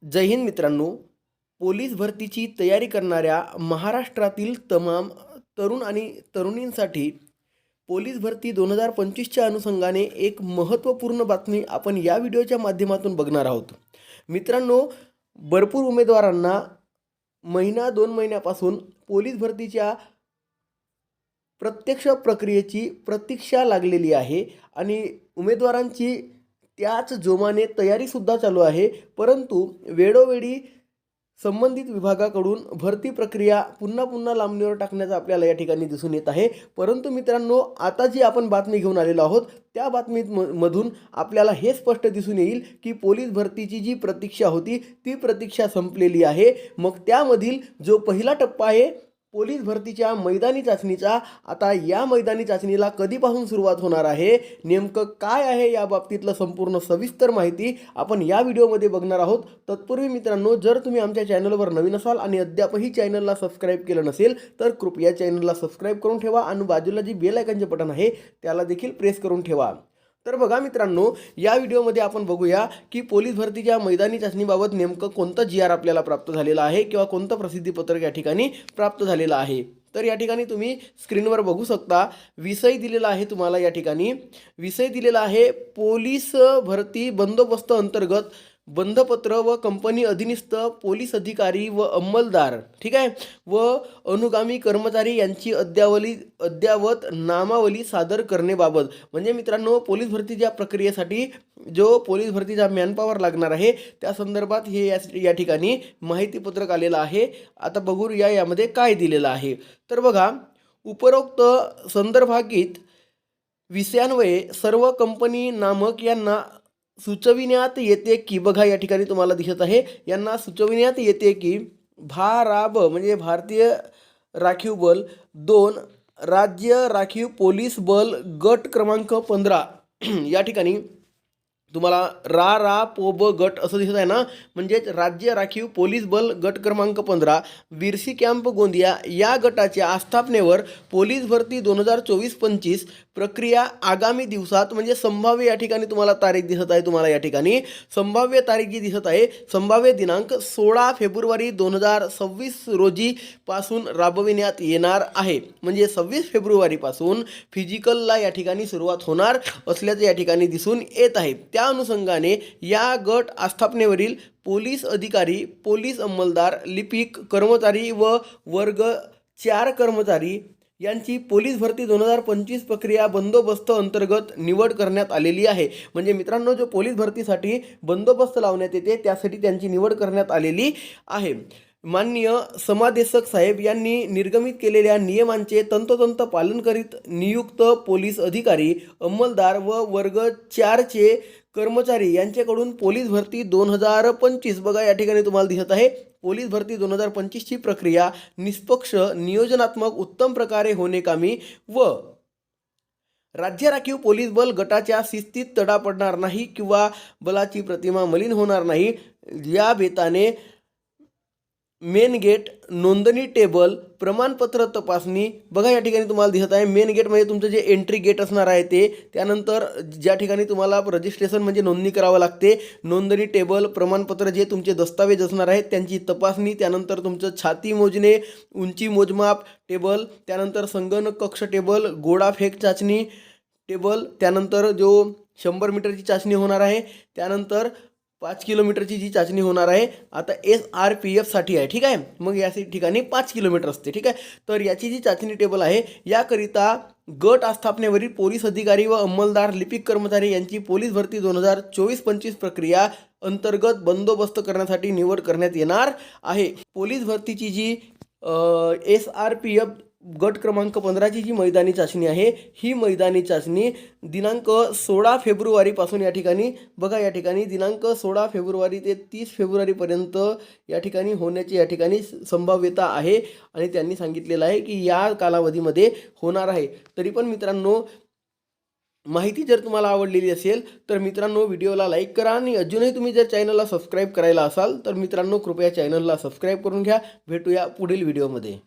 जय हिंद मित्रांनो. पोलीस भरतीची तयारी करणाऱ्या महाराष्ट्रातील तमाम तरुण आणि तरुणींसाठी पोलीस भरती 2025च्या अनुषंगाने एक महत्त्वपूर्ण बातमी आपण या व्हिडिओच्या माध्यमातून बघणार आहोत. मित्रांनो, भरपूर उमेदवारांना महिना 2 महिन्यापासून पोलीस भरतीच्या प्रत्यक्ष प्रक्रियेची प्रतीक्षा लागलेली आहे आणि उमेदवारांची त्याच जोमाने तयारीसुद्धा चालू आहे. परंतु वेळोवेळी संबंधित विभागाकडून भरती प्रक्रिया पुन्हा पुन्हा लांबणीवर टाकण्याचं आपल्याला या ठिकाणी दिसून येत आहे. परंतु मित्रांनो, आता जी आपण बातमी घेऊन आलेलो आहोत त्या बातमीमधून आपल्याला हे स्पष्ट दिसून येईल की पोलीस भरतीची जी प्रतीक्षा होती ती प्रतीक्षा संपलेली आहे. मग त्यामधील जो पहिला टप्पा आहे पोलीस भरतीच्या मैदानी चाचणीचा, आता या मैदानी चाचणीला कधीपासून सुरुवात होणार आहे, नेमकं काय आहे या बाबतीतलं संपूर्ण सविस्तर माहिती आपण या व्हिडिओमध्ये बघणार आहोत. तत्पूर्वी मित्रांनो, जर तुम्ही आमच्या चॅनलवर नवीन असाल आणि अद्यापही चॅनलला सबस्क्राईब केलं नसेल तर कृपया चॅनलला सबस्क्राईब करून ठेवा आणि बाजूला जी बेल आयकॉनचे बटन आहे त्याला देखील प्रेस करून ठेवा. तर बघा मित्रांनो, या व्हिडिओमध्ये आपण बघूया की पोलीस भरतीच्या मैदानी चाचणीबाबत नेमकं कोणतं GR आपल्याला प्राप्त झालेलं आहे किंवा कोणतं प्रसिद्धीपत्रक या ठिकाणी प्राप्त झालेलं आहे. तर या ठिकाणी तुम्ही स्क्रीनवर बघू शकता, विषय दिलेला आहे तुम्हाला. या ठिकाणी विषय दिलेला आहे पोलीस भरती बंदोबस्त अंतर्गत बंधपत्र व कंपनी अधीनस्थ पोलीस अधिकारी व अंमलदार, ठीक आहे, व अनुगामी कर्मचारी यांची अद्ययावत नामावली सादर करण्याबाबत. म्हणजे मित्रांनो, पोलीस भरतीच्या प्रक्रियेसाठी जो पोलीस भरतीचा मॅनपॉवर लागणार आहे त्या संदर्भात हे या ठिकाणी माहितीपत्रक आलेलं आहे. आता बघूया यामध्ये काय दिलेलं आहे. तर बघा, उपरोक्त संदर्भागित विषयान्वये सर्व कंपनी नामक यांना सुचविण्यात येते की, बघा या ठिकाणी तुम्हाला दिसत आहे, यांना सुचविण्यात येते की भाराब म्हणजे भारतीय राखीव बल 2 राज्य राखीव पोलीस बल गट क्रमांक 15 या ठिकाणी तुम्हाला रा गट असं दिसत आहे ना, म्हणजेच राज्य राखीव पोलीस बल गट क्रमांक 15 विरसी कॅम्प गोंदिया या गटाच्या आस्थापनेवर पोलीस भरती 2024-25 प्रक्रिया आगामी दिवसात, म्हणजे संभाव्य या ठिकाणी तुम्हाला तारीख दिसत आहे, तुम्हाला या ठिकाणी संभाव्य तारीख जी दिसत आहे, संभाव्य दिनांक 16 फेब्रुवारी 2026 रोजी पासून राबविण्यात येणार आहे. म्हणजे 26 फेब्रुवारीपासून फिजिकलला या ठिकाणी सुरुवात होणार असल्याचे या ठिकाणी दिसून येत आहे. त्या अनुषंगाने या गट आस्थापनेवरील पोलीस अधिकारी, पोलीस अंमलदार, लिपिक कर्मचारी व वर्ग 4 कर्मचारी यांची पोलीस भरती 2025 प्रक्रिया बंदोबस्त अंतर्गत निवड करण्यात आलेली आहे. म्हणजे मित्रांनो, जो पोलीस भरतीसाठी बंदोबस्त लावण्यात येते त्यासाठी त्यांची निवड करण्यात आलेली आहे. माननीय समादेशक साहेब यांनी निर्गमित केलेल्या नियमांचे तंतोतंत पालन करीत नियुक्त पोलीस अधिकारी, अंमलदार व वर्ग 4चे कर्मचारी यांच्याकडून पोलीस भरती 2025, बघा या ठिकाणी तुम्हाला दिसत आहे, पोलीस भरती 2025ची प्रक्रिया निष्पक्ष, नियोजनात्मक, उत्तम प्रकारे होणे कामी व राज्य राखीव पोलीस बल गटाच्या शिस्तीत तडा पडणार नाही किंवा बलाची प्रतिमा मलिन होणार नाही या बेताने मेन गेट, नोंदणी टेबल, प्रमाणपत्र तपासणी, बघा या ठिकाणी तुम्हाला दिसत आहे, मेन गेट म्हणजे तुमचं जे एंट्री गेट असणार आहे ते, त्यानंतर ज्या ठिकाणी तुम्हाला रजिस्ट्रेशन म्हणजे नोंदणी करावं लागते, नोंदणी टेबल, प्रमाणपत्र, जे तुमचे दस्तावेज असणार आहेत त्यांची तपासणी, त्यानंतर तुमचं छाती मोजणे, उंची मोजमाप टेबल, त्यानंतर संगणक कक्ष टेबल, गोळाफेक चाचणी टेबल, त्यानंतर जो 100 मीटरची चाचणी होणार आहे, त्यानंतर 5 किलोमीटरची जी चाचणी होणार आहे आता SRPFसाठी आहे, ठीक आहे. मग या ठिकाणी 5 किलोमीटर असते, ठीक आहे. तर याची जी चाचणी टेबल आहे याकरिता गट आस्थापनेवरील पोलीस अधिकारी व अंमलदार, लिपिक कर्मचारी यांची पोलीस भरती 2024-25 प्रक्रिया अंतर्गत बंदोबस्त करण्यासाठी निवड करण्यात येणार आहे. पोलीस भरतीची जी SRPF गट क्रमांक 15ची जी मैदानी चाचणी आहे ही मैदानी चाचणी दिनांक 16 फेब्रुवारीपासून या ठिकाणी, बघा या ठिकाणी दिनांक 16 फेब्रुवारी ते 30 फेब्रुवारीपर्यंत या ठिकाणी होण्याची या ठिकाणी संभाव्यता आहे आणि त्यांनी सांगितलेलं आहे की या कालावधीमध्ये होणार आहे. तरी पण मित्रांनो, माहिती जर तुम्हाला आवडलेली असेल तर मित्रांनो व्हिडिओला लाईक करा आणि अजूनही तुम्ही जर चॅनलला सबस्क्राईब करायला असाल तर मित्रांनो कृपया चॅनलला सबस्क्राईब करून घ्या. भेटूया पुढील व्हिडिओमध्ये.